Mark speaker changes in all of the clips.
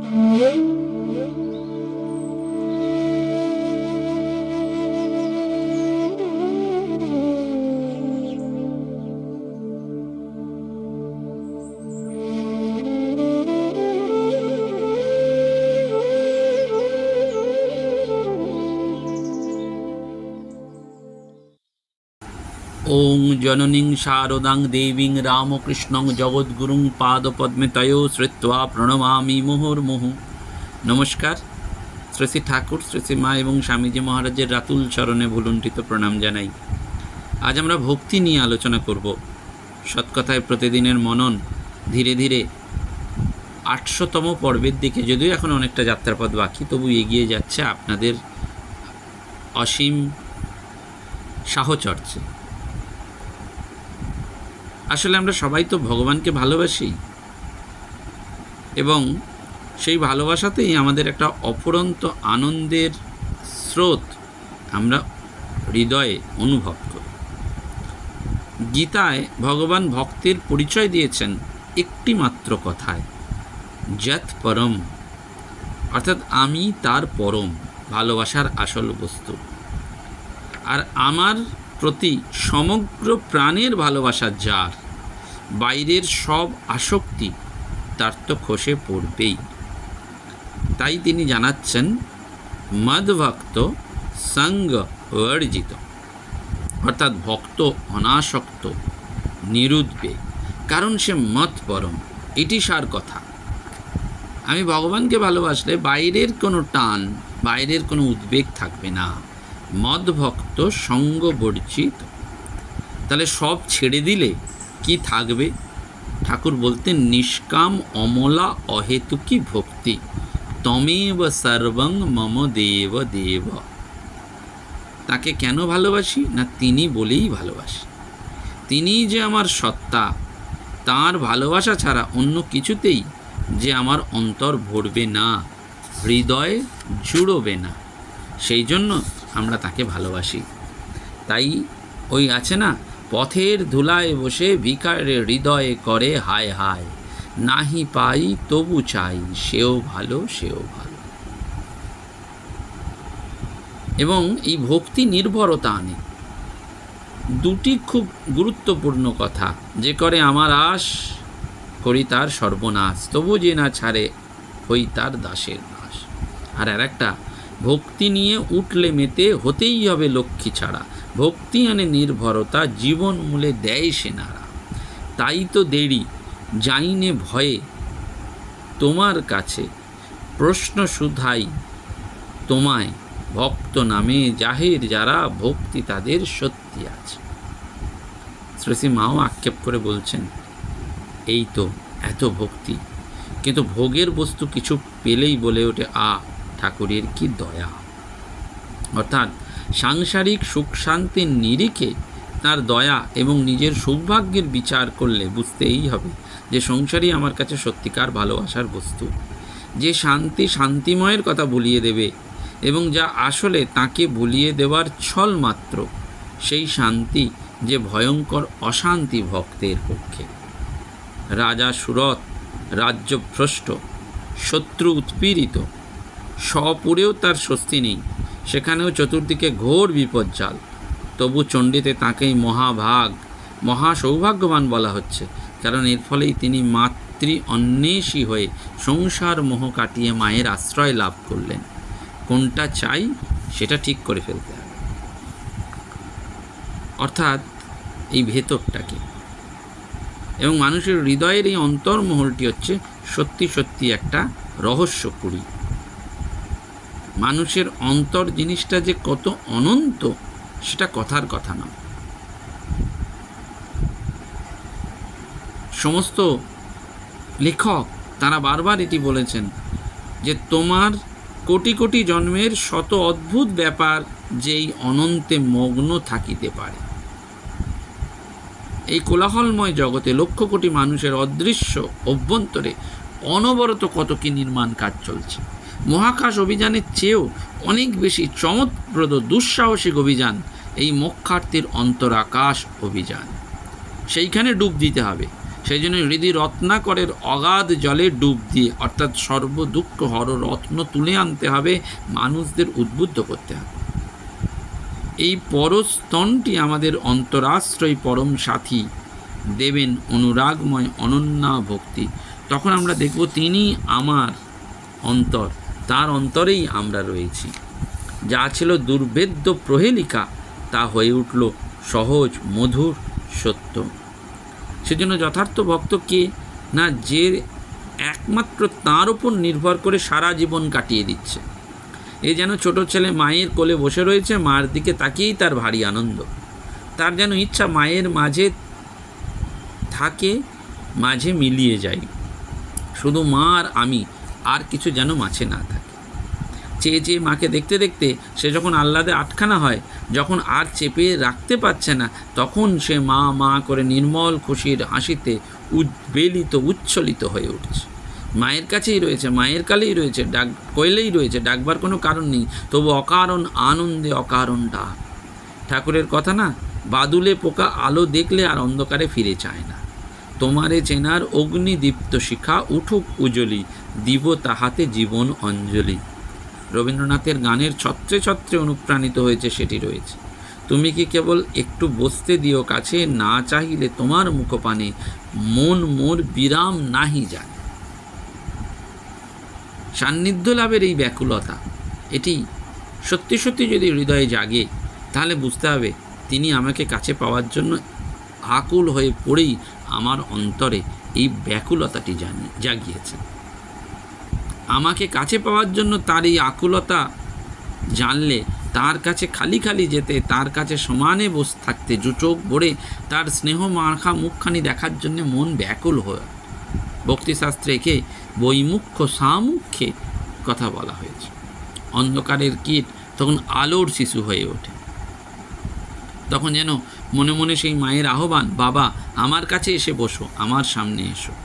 Speaker 1: ওং জননীং শারদাং দেবীং রামকৃষ্ণং জগদ্গুরুং পাদপদ্মে তয়ো শ্রুত্বা প্রণমামি মুহুর্মুহু। নমস্কার। শ্রী শ্রী ঠাকুর, শ্রী শ্রী মা এবং স্বামীজি মহারাজের রাতুল চরণে ভুলুণ্ঠিত প্রণাম জানাই। আজ আমরা ভক্তি নিয়ে আলোচনা করব। সৎকথায় প্রতিদিনের মনন ধীরে ধীরে 800তম পর্বের দিকে, যদিও এখন অনেকটা যাত্রাপথ বাকি, তবু এগিয়ে যাচ্ছে আপনাদের অসীম সাহচর্যে। আসলে আমরা সবাই তো ভগবানকে ভালোবাসি এবং সেই ভালোবাসাতেই আমাদের একটা অফুরন্ত আনন্দের স্রোত আমরা হৃদয়ে অনুভব করি। গীতায় ভগবান ভক্তের পরিচয় দিয়েছেন একটি মাত্র কথায়, যৎ পরম, অর্থাৎ আমি তার পরম, ভালোবাসার আসল বস্তু। আর আমার প্রতি সমগ্র প্রাণের ভালোবাসা যার, বাইরের সব আসক্তি তার তো খসে পড়বেই। তাই তিনি জানাচ্ছেন মদ্ভক্ত সঙ্গ বর্জিত, অর্থাৎ ভক্ত অনাসক্ত, নিরুদ্বেগ, কারণ সে মত পরম। এটি সার কথা। আমি ভগবানকে ভালোবাসলে বাইরের কোনো টান, বাইরের কোনো উদ্বেগ থাকবে না। মদ্ভক্ত সঙ্গ বর্জিত, তাহলে সব ছেড়ে দিলে কি থাকবে? ঠাকুর বলতেন নিষ্কাম অমলা অহেতুকি ভক্তি, তমেব সর্বং মম দেব দেব। তাকে কেন ভালোবাসি? না তিনি বলেই ভালোবাসি। তিনিই যে আমার সত্তা, তাঁর ভালোবাসা ছাড়া অন্য কিছুতেই যে আমার অন্তর ভরবে না, হৃদয়ে জুড়বে না। সেই জন্য আমরা তাকে ভালোবাসি। তাই ওই আছে না, পথের ধুলায় বসে ভিখারে হৃদয়ে করে হায় হায়, নাহি পাই তবু চাই, সেও ভালো সেও ভালো। এবং এই ভক্তি নির্ভরতা আনে। দুটি খুব গুরুত্বপূর্ণ কথা, যে করে আমার আশ, করি তার সর্বনাশ, তবু যে না ছাড়ে, হই তার দাসের দাস। আর একটা, ভক্তি নিয়ে উঠলে মেতে হতেই হবে লক্ষ্মী ছাড়া, ভক্তি আনে নির্ভরতা, জীবন মূলে দেয় সে নাড়া। তাই তো দেরি যাইনে ভয়ে তোমার কাছে, প্রশ্ন শুধাই তোমায়, ভক্ত নামে জাহির যারা, ভক্তি তাদের সত্যি আছে। শ্রী শ্রী মাও আক্ষেপ করে বলছেন, এই তো এত ভক্তি, কিন্তু ভোগের বস্তু কিছু পেলেই বলে ওঠে আ ঠাকুরের কি দয়া। অর্থাৎ সাংসারিক সুখ শান্তির নিরিখে তার দয়া এবং নিজের সৌভাগ্যের বিচার করলে বুঝতেই হবে যে সংসারই আমার কাছে সত্যিকার ভালোবাসার বস্তু। যে শান্তি শান্তিময়ের কথা ভুলিয়ে দেবে এবং যা আসলে তাকে ভুলিয়ে দেওয়ার ছল মাত্র, সেই শান্তি যে ভয়ঙ্কর অশান্তি ভক্তের পক্ষে। রাজা সুরত, রাজ্যভ্রষ্ট, শত্রু উৎপীড়িত, স্বপুরেও তার স্বস্তি নেই, সেখানেও চতুর্দিকে ঘোর বিপজ্জাল, তবু চণ্ডীতে তাঁকেই মহাভাগ, মহা সৌভাগ্যবান বলা হচ্ছে। কারণ এর ফলেই তিনি মাতৃ অন্বেষী হয়ে সংসার মোহ কাটিয়ে মায়ের আশ্রয় লাভ করলেন। কোনটা চাই সেটা ঠিক করে ফেলতে হবে। অর্থাৎ এই ভেতরটাকে, এবং মানুষের হৃদয়ের এই অন্তর্মহলটি হচ্ছে সত্যি সত্যি একটা রহস্যপুরী। মানুষের অন্তর জিনিসটা যে কত অনন্ত, সেটা কথার কথা নয়। সমস্ত লেখক তারা বারবার এটি বলেছেন যে তোমার কোটি কোটি জন্মের শত অদ্ভুত ব্যাপার যেই অনন্তে মগ্ন থাকিতে পারে। এই কোলাহলময় জগতে লক্ষ কোটি মানুষের অদৃশ্য অভ্যন্তরে অনবরত কত কি নির্মাণ কাজ চলছে। মহাকাশ অভিযানের চেয়েও অনেক বেশি চমৎপ্রদ দুঃসাহসিক অভিযান এই মোক্ষার্থীর অন্তরাকাশ অভিযান। সেইখানে ডুব দিতে হবে, সেই জন্য হৃদি রত্নাকরের অগাধ জলে ডুব দিয়ে, অর্থাৎ সর্বদুঃখ হর রত্ন তুলে আনতে হবে, মানুষদের উদ্বুদ্ধ করতে হবে। এই পরস্তনটি আমাদের অন্তরাশ্রয় পরম সাথী দেবেন অনুরাগময় অনন্যা ভক্তি। তখন আমরা দেখব তিনি আমার অন্তর, তার অন্তরেই আমরা রয়েছি। যা ছিল দুর্ভেদ্য প্রহেলিকা তা হয়ে উঠল সহজ মধুর সত্য। সেজন্য যথার্থ ভক্ত কে না, যে একমাত্র তাঁর ওপর নির্ভর করে সারা জীবন কাটিয়ে দিচ্ছে। এ যেন ছোট ছেলে মায়ের কোলে বসে রয়েছে, মায়ের দিকে তাকিয়েই তার ভারী আনন্দ। তার যেন ইচ্ছা মায়ের মাঝে থাকে, মাঝে মিলিয়ে যাই, শুধু মা আর আমি, আর কিছু যেন মাঝে না থাকে। চেয়ে চেয়ে মাকে দেখতে দেখতে সে যখন আহ্লাদে আটখানা হয়, যখন আর চেপে রাখতে পারছে না, তখন সে মা মা করে নির্মল খুশির হাসিতে উদ্বেলিত উচ্ছ্বলিত হয়ে উঠছে। মায়ের কাছেই রয়েছে, মায়ের কালেই রয়েছে, ডাক কইলেই রয়েছে, ডাকবার কোনো কারণ নেই, তবু অকারণ আনন্দে অকারণ ডাক। ঠাকুরের কথা না, বাদুলে পোকা আলো দেখলে আর অন্ধকারে ফিরে চায় না। তোমারে চেনার অগ্নিদীপ্ত শিখা উঠুক উজ্জ্বলি, দিব তাহাতে জীবন অঞ্জলি। রবীন্দ্রনাথের গানের ছত্রে ছত্রে অনুপ্রাণিত হয়েছে সেটি রয়েছে। তুমি কি কেবল একটু বসতে দিও কাছে, না চাহিলে তোমার মুখপানে মন মোর বিরাম নাহি জানে। সান্নিধ্য লাভের এই ব্যাকুলতা, এটি সত্যি সত্যি যদি হৃদয়ে জাগে, তাহলে বুঝতে হবে তিনি আমাকে কাছে পাওয়ার জন্য আকুল হয়ে পড়েই আমার অন্তরে এই ব্যাকুলতাটি জাগিয়েছেন। আমাকে কাছে পাওয়ার জন্য তার এই আকুলতা জানলে তার কাছে খালি খালি যেতে, তার কাছে সমানে বসে থাকতে, চোখ ভরে তার স্নেহ মাখা মুখখানি দেখার জন্য মন ব্যাকুল হয়। ভক্তিশাস্ত্রে একে বৈমুখ্য সামুখ্যে কথা বলা হয়েছে। অন্ধকারের কীট তখন আলোর শিশু হয়ে ওঠে। তখন যেন মনে মনে সেই মায়ের আহ্বান, বাবা আমার কাছে এসে বসো, আমার সামনে এসো।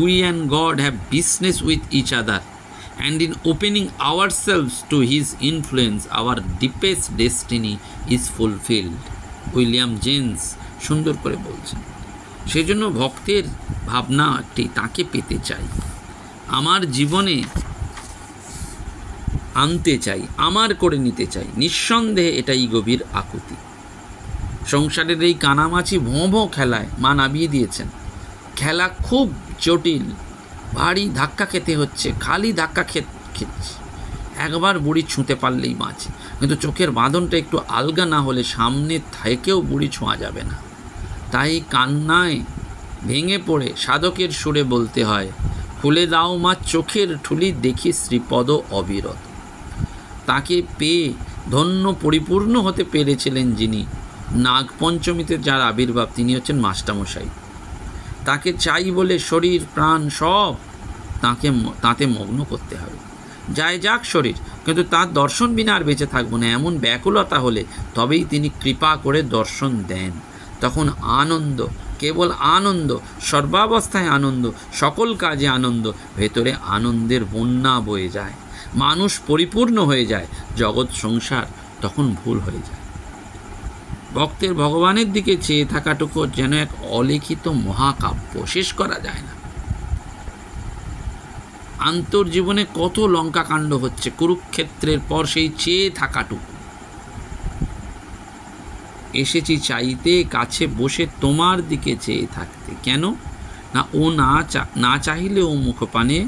Speaker 1: We and God have business with each other, and in opening ourselves to His influence, our deepest destiny is fulfilled. William James সুন্দর করে বলছেন। সেই জন্য ভক্তের ভাবনাটি তাকে পেতে চাই, আমার জীবনে আনতে চাই, আমার করে নিতে চাই। নিঃসন্দেহে এটাই গভীর আকুতি। সংসারের এই কানামাছি ভোঁ ভোঁ খেলায় মা নামিয়ে দিয়েছেন। খেলা খুব জটিল, ভারী ধাক্কা খেতে হচ্ছে, খালি ধাক্কা খেচ্ছে। একবার বুড়ি ছুঁতে পারলেই বাঁচে, কিন্তু চোখের বাঁধনটা একটু আলগা না হলে সামনে থেকেও বুড়ি ছোঁয়া যাবে না। তাই কান্নায় ভেঙে পড়ে সাধকের সুরে বলতে হয়, খুলে দাও মা চোখের ঠুলি, দেখি শ্রীপদ অবিরত। তাকে পেয়ে ধন্য পরিপূর্ণ হতে পেরেছিলেন যিনি, নাগপঞ্চমীতে যার আবির্ভাব, তিনি হচ্ছেন মাস্টারমশাই। তাকে চাই বলে শরীর প্রাণ সব তাতে মগ্ন করতে হবে। যায় যাক শরীর, কিন্তু তার দর্শন বিনা আর বেঁচে থাকবো না, এমন ব্যাকুলতা হলে তবেই তিনি কৃপা করে দর্শন দেন। তখন আনন্দ, কেবল আনন্দ, সর্বাবস্থায় আনন্দ, সকল কাজে আনন্দ, ভেতরে আনন্দের বন্যা বয়ে যায়, মানুষ পরিপূর্ণ হয়ে যায়, জগৎ সংসার তখন ভুল হয়ে যায়। ভক্তের ভগবানের দিকে চেয়ে থাকাটুকু যেন এক অলিখিত মহাকাব্য, শেষ করা যায় না। আন্তর্জীবনে কত লঙ্কাকাণ্ড হচ্ছে, কুরুক্ষেত্রের পর সেই চেয়ে থাকাটুকু। এসেছি চাইতে, কাছে বসে তোমার দিকে চেয়ে থাকতে। কেন না, ও না চাহিলে ও মুখপানে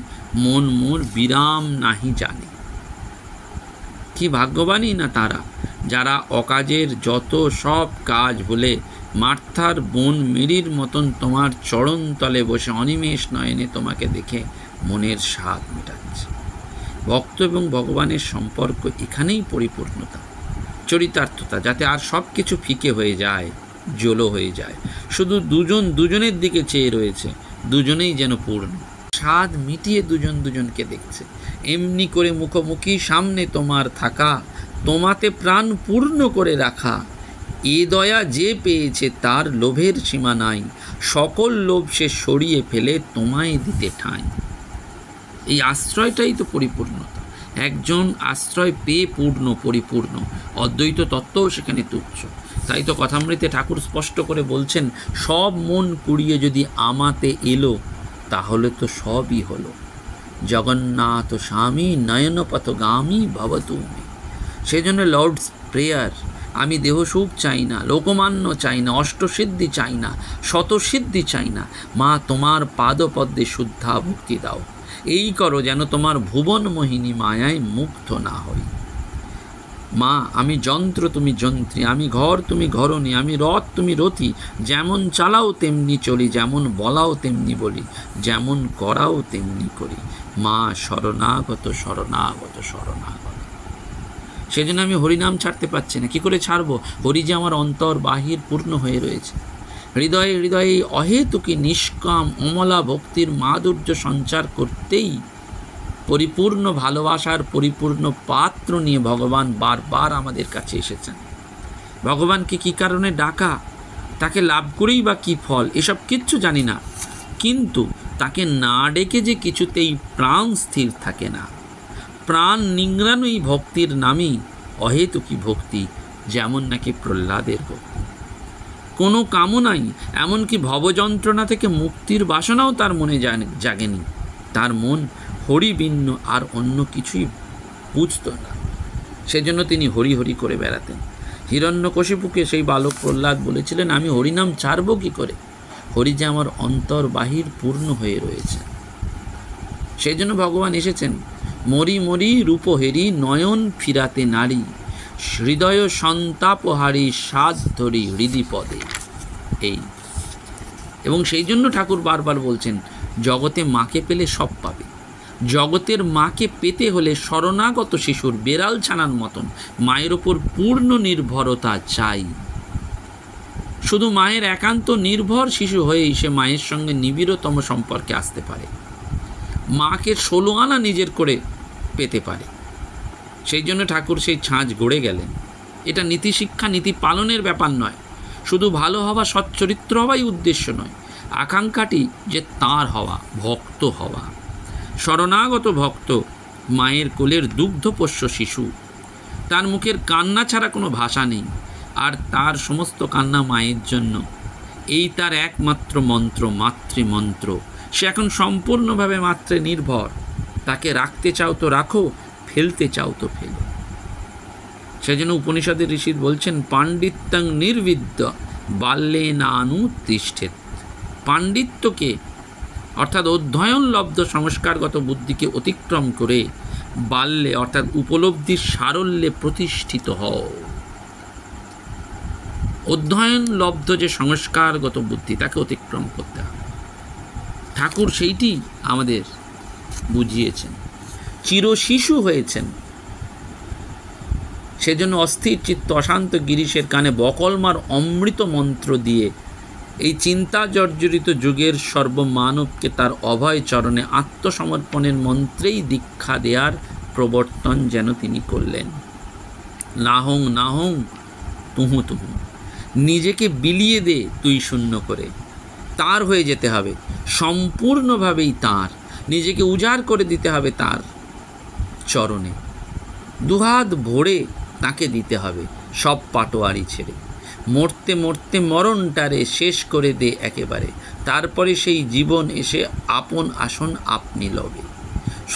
Speaker 1: মন মোর বিরাম নাহি জানে। কি ভাগ্যবানই না তারা, যারা অকাজের যত সব কাজ বলে মার্থার বোন মেরির মতন তোমার চরণ তলে বসে অনিমেষ নয়নে তোমাকে দেখে মনের স্বাদ মেটাচ্ছে। ভক্ত এবং ভগবানের সম্পর্ক এখানেই পরিপূর্ণতা, চরিতার্থতা, যাতে আর সব কিছু ফিকে হয়ে যায়, জলো হয়ে যায়। শুধু দুজন দুজনের দিকে চেয়ে রয়েছে, দুজনেই যেন পূর্ণ। স্বাদ মিটিয়ে দুজন দুজনকে দেখছে। এমনি করে মুখোমুখি সামনে তোমার থাকা, তোমাতে প্রাণ পূর্ণ করে রাখা। এ দয়া যে পেয়েছে তার লোভের সীমা নাই, সকল লোভ সে সরিয়ে ফেলে তোমায় দিতে ঠাঁই। এই আশ্রয়টাই তো পরিপূর্ণতা। একজন আশ্রয় পেয়ে পূর্ণ পরিপূর্ণ, অদ্বৈত তত্ত্বও সেখানে তুচ্ছ। তাই তো কথামৃতে ঠাকুর স্পষ্ট করে বলছেন, সব মন কুড়িয়ে যদি আমাতে এলো তাহলে তো সবই হলো। জগন্নাথ স্বামী নয়নপথগামী ভবতু মে। সেজন্য লর্ডস প্রেয়ার, আমি দেহসুখ চাই না, লোকমান্য চাই না, অষ্টসিদ্ধি চাই না, শতসিদ্ধি চাই না, মা তোমার পাদপদ্মে শুদ্ধা ভক্তি দাও। এই করো যেন তোমার ভুবন মোহিনী মায়ায় মুগ্ধ না হই। মা আমি যন্ত্র তুমি যন্ত্রী, আমি ঘর তুমি ঘরণী, আমি রথ তুমি রথী, যেমন চালাও তেমনি চলি, যেমন বলাও তেমনি বলি, যেমন করাও তেমনি করি। মা শরণাগত শরণাগত শরণাগত। সেজন্য আমি হরিনাম ছাড়তে পারছি না। কি করে ছাড়বো? হরি যে আমার অন্তর বাহির পূর্ণ হয়ে রয়েছে। হৃদয়ে হৃদয়ে অহেতুকি নিষ্কাম অমলা ভক্তির মাধুর্য সঞ্চার করতেই পরিপূর্ণ ভালোবাসার পরিপূর্ণ পাত্র নিয়ে ভগবান বারবার আমাদের কাছে এসেছেন। ভগবানকে কি কারণে ডাকা, তাকে লাভ করেই বা কী ফল, এসব কিচ্ছু জানি না, কিন্তু তাকে না ডেকে যে কিছুতেই প্রাণ স্থির থাকে না। প্রাণ নিংড়ানোই ভক্তির নামই অহেতুকী ভক্তি, যেমন নাকি প্রহ্লাদের ভক্তি। কোনো কামনাই, এমনকি ভবযন্ত্রণা থেকে মুক্তির বাসনাও তার মনে জাগেনি। তার মন হরিবিন্ন আর অন্য কিছুই বুঝত না। সেজন্য তিনি হরি হরি করে বেড়াতেন। হিরণ্যকশিপুকে সেই বালক প্রহ্লাদ বলেছিলেন, আমি হরিনাম ছাড়ব কি করে? হরি যে আমার অন্তর বাহির পূর্ণ হয়ে রয়েছে। সেই জন্য ভগবান এসেছেন। মরি মরি রূপহেরি নয়ন ফিরাতে নারী, হৃদয় সন্তাপহারী সাধ ধরি হৃদি পদে। এই এবং সেই জন্য ঠাকুর বারবার বলছেন, জগতে মাকে পেলে সব পাবে। জগতের মাকে পেতে হলে শরণাগত শিশুর বেড়াল ছানার মতন মায়ের ওপর পূর্ণ নির্ভরতা চাই। শুধু মায়ের একান্ত নির্ভর শিশু হয়েই সে মায়ের সঙ্গে নিবিড়তম সম্পর্কে আসতে পারে, মাকে 16 আনা নিজের করে পেতে পারে। সেই জন্য ঠাকুর সেই ছাঁচ গড়ে গেলেন। এটা নীতি শিক্ষা নীতি পালনের ব্যাপার নয়, শুধু ভালো হওয়া সচ্চরিত্র হওয়াই উদ্দেশ্য নয়। আকাঙ্ক্ষাটি যে তাঁর হওয়া, ভক্ত হওয়া, শরণাগত ভক্ত, মায়ের কোলের দুগ্ধপোষ্য শিশু। তার মুখের কান্না ছাড়া কোনো ভাষা নেই, আর তার সমস্ত কান্না মায়ের জন্য। এই তার একমাত্র মন্ত্র, মাতৃমন্ত্র। সে এখন সম্পূর্ণভাবে মাত্রে নির্ভর। তাকে রাখতে চাও তো রাখো, ফেলতে চাও তো ফেলো। সেজন্য উপনিষদের ঋষি বলছেন, পাণ্ডিত্যং নির্বিদ্য বাল্যে নানু তিষ্ঠেত। পাণ্ডিত্যকে অর্থাৎ অধ্যয়নলব্ধ সংস্কারগত বুদ্ধিকে অতিক্রম করে বাল্যে অর্থাৎ উপলব্ধির সারল্যে প্রতিষ্ঠিত হও। অধ্যয়নলব্ধ যে সংস্কারগত বুদ্ধি, তাকে অতিক্রম করতে হবে। ঠাকুর সেইটি আমাদের বুঝিয়েছেন। চিরশিশু হয়েছেন। সেজন্য অস্থির চিত্ত অশান্ত গিরিশের কানে বকলমার অমৃত মন্ত্র দিয়ে এই চিন্তা জর্জরিত যুগের সর্বমানবকে তার অভয় চরণে আত্মসমর্পণের মন্ত্রেই দীক্ষা দেওয়ার প্রবর্তন যেন তিনি করলেন। নাহং নাহং তুহু তুহু, নিজেকে বিলিয়ে দে তুই শূন্য করে। তার হয়ে যেতে হবে, সম্পূর্ণভাবেই তার। নিজেকে উজাড় করে দিতে হবে তার চরণে, দুহাত ভরে তাকে দিতে হবে সব পাটোয়ারি ছেড়ে। মরতে মরতে মরণটারে শেষ করে দে একেবারে, তারপরে সেই জীবন এসে আপন আসন আপনি লবে।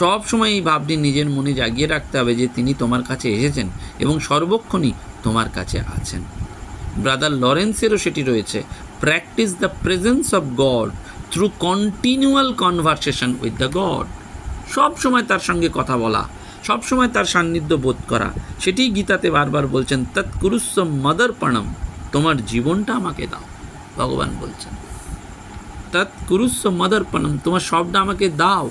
Speaker 1: সব সময় এই ভাবটি নিজের মনে জাগিয়ে রাখতে হবে যে তিনি তোমার কাছে এসেছেন এবং সর্বক্ষণই তোমার কাছে আছেন। ব্রাদার লরেন্সেরও সেটি রয়েছে, practice the presence of god through continual conversation with the god. সব সময় তার সঙ্গে কথা বলা, সব সময় তার সান্নিধ্য বোধ করা। সেটি গীতাতে বারবার বলছেন, তৎকুরুস্ব মদর্পণম, তোমার জীবনটা আমাকে দাও। ভগবান বলছেন তৎকুরুস্ব মদর্পণম, তোমার সবটা আমাকে দাও।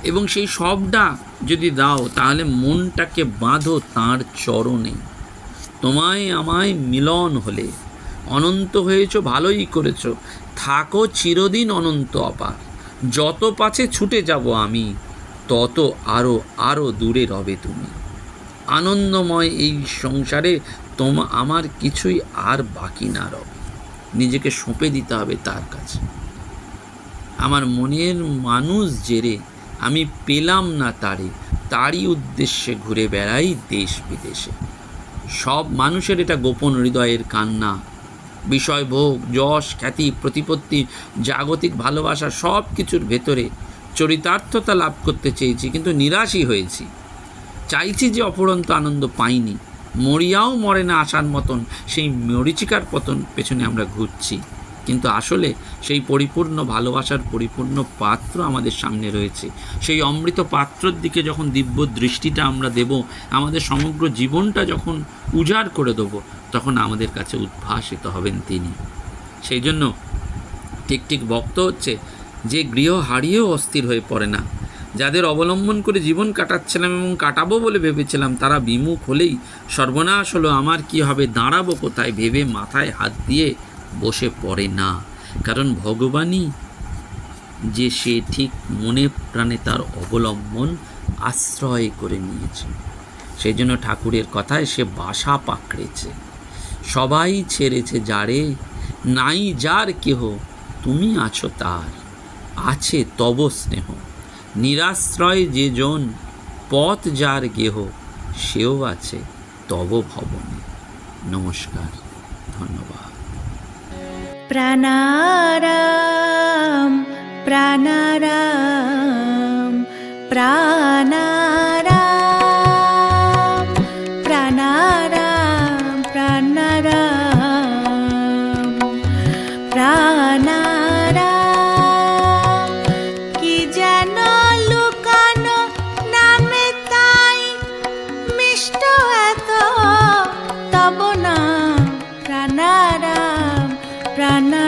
Speaker 1: এবং সেই সবটা যদি দাও তাহলে মনটাকে বাঁধো তাঁর চরণে। তোমায় আমায় মিলন হলে অনন্ত হয়েছ, ভালোই করেছ, থাকো চিরদিন অনন্ত অপার। যত পাছে ছুটে যাব আমি, তত আরও আরও দূরে রবে তুমি। আনন্দময় এই সংসারে আমার কিছুই আর বাকি না রবে। নিজেকে সঁপে দিতে হবে তার কাছে। আমার মনের মানুষ জেরে আমি পেলাম না তারে, তারই উদ্দেশ্যে ঘুরে বেড়াই দেশ বিদেশে। সব মানুষের এটা গোপন হৃদয়ের কান্না। বিষয় ভোগ, যশ, খ্যাতি, প্রতিপত্তি, জাগতিক ভালোবাসা সব কিছুর ভেতরে চরিতার্থতা লাভ করতে চেয়েছি, কিন্তু নিরাশই হয়েছি। চাইছি যে অপরন্ত আনন্দ পাইনি, মরিয়াও মরে না আসার মতন সেই মরীচিকার পতন পেছনে আমরা ঘুরছি। কিন্তু আসলে সেই পরিপূর্ণ ভালোবাসার পরিপূর্ণ পাত্র আমাদের সামনে রয়েছে। সেই অমৃত পাত্রর দিকে যখন দিব্য দৃষ্টিটা আমরা দেব, আমাদের সমগ্র জীবনটা যখন উজাড় করে দেব, তখন আমাদের কাছে উদ্ভাসিত হবেন তিনি। সেই জন্য ঠিক ঠিক ভক্ত হচ্ছে যে গৃহ হারিয়েও অস্থির হয়ে পড়ে না। যাদের অবলম্বন করে জীবন কাটাচ্ছিলাম এবং কাটাবো বলে ভেবেছিলাম, তারা বিমুখ হলেই সর্বনাশ হলো, আমার কি হবে, দাঁড়াবো কোথায় ভেবে মাথায় হাত দিয়ে বসে পড়ে না। কারণ ভগবানই যে সে ঠিক মনে প্রাণে তার অবলম্বন আশ্রয় করে নিয়েছে। সেই জন্য ঠাকুরের কথায় সে বাসা পাকড়েছে। সবাই ছেড়েছে যারে, নাই যার কেহ, তুমি আছো তার, আছে তব স্নেহ। নিরাশ্রয় যে জন, পথ যার গেহ, সেও আছে তব ভবনে। নমস্কার, ধন্যবাদ।
Speaker 2: প্রাণারাম প্রাণারাম প্রাণারাম প্রাণারাম প্রাণারাম প্রাণারাম। কি যেন লুকানো নামে তাই মিষ্ট এত তব নাম প্রাণারাম প্রাণারাম।